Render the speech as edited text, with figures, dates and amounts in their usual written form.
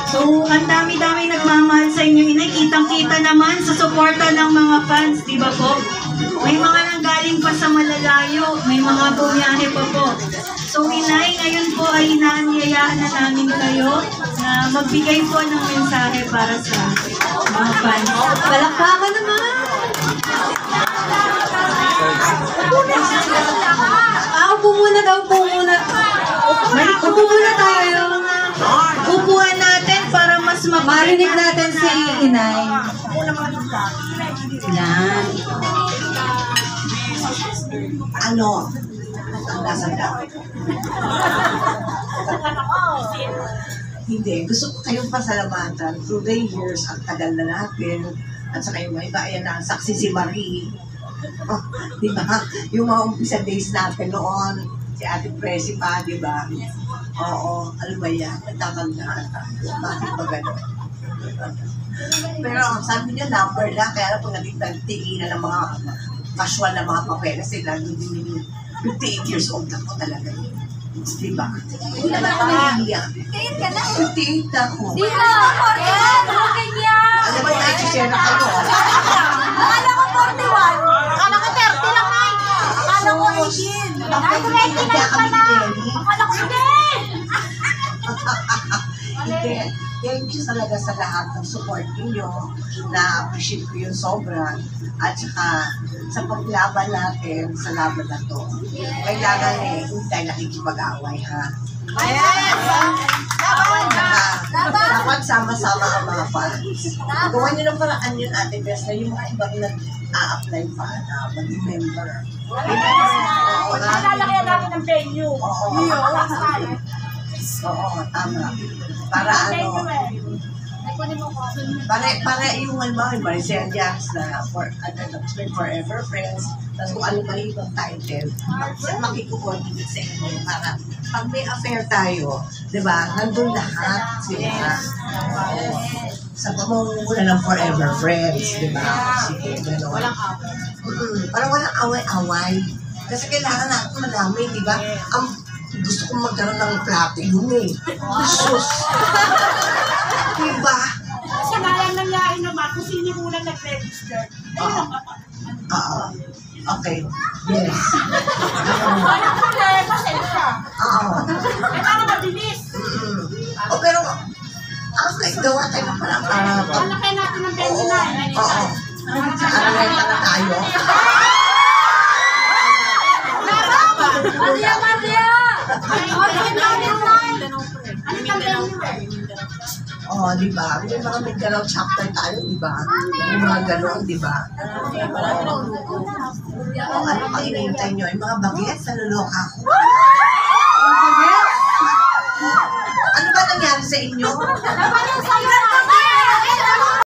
So, ang dami-dami nagmamahal sa inyo, inay. Kitang-kita naman sa suporta ng mga fans, di ba po? May mga nanggaling pa sa malalayo, may mga bumiyahe pa po. So, inay, ngayon po ay inaanyayaan na namin kayo na magbigay po ng mensahe para sa mga fans. Palakpakan naman! Upo muna daw, upo muna. Upo muna tayo. Upuan natin para mas Marinig natin si Inay. Yan. Ano? Ang nasa daw. Hindi. Gusto ko kayong pasalamatan through the years. Ang tagal na natin. At saka yung iba, ayan na, saksi si Marie. Oh, di ba? Yung mga umpisa days natin noon. Si Ate Presi pa, di ba? Oo. Ano ba yan? Nagtatandaan tayo. Bakit ba gano'n? Pero sabi niya, number lang. Kaya pag nagtigilan ng mga casual na mga papeles, sila, 58 years old ako talaga. Diba? Hindi naman ako nahihiyak. 58 ako. Di na! Alam mo, naisishare na kayo. Akala ko 41. Akala ko 30 lang, Nay. Akala ko 18. Ay, 29 pala. Akala ko 10. Hindi. Thank you talaga sa lahat ng support ninyo. Na-appreciate ko yung sobra. At saka sa paglaban natin sa laban na to. Kailangan hindi tayo nakikipag-away, ha? Yes! Dapat sama-sama ang mga fans. Gawa niyo ng paraan yun, Ate Bes, na yung mga ibang nag-a-apply pa na mag-member. Lalaki natin ng venue. Oo, tama. Para ano, para yung mga Maricel Jacks na Forever Friends, tapos kung ano pa yung title, makikukoordinate sa inyo para pag may affair tayo, di ba, nandun lahat sila. Sa pamumuno ng Forever Friends, di ba? Sige, gano'n. Walang away. Parang walang away-away. Kasi kailangan natin madami, di ba? Gusto kong magkaroon ng platinum eh. Sus! Diba? Kasi nalang nangyari naman kung sino yung unang nag-register. Oo. Okay. Yes. Alam ko na, pasensya. Oo. Eh, para mabilis. O pero, okay, gawa tayo ng parang Malaki natin ng venue na. Oo. Araleta na tayo. Maria! Oo, di ba? May mga Mindanao chapter tayo, di ba? May mga gano'n, di ba? O, ano pang inihintay nyo? Yung mga bagets, naloloka ako. Ano ba nangyari sa inyo? Naman yung sa'yo!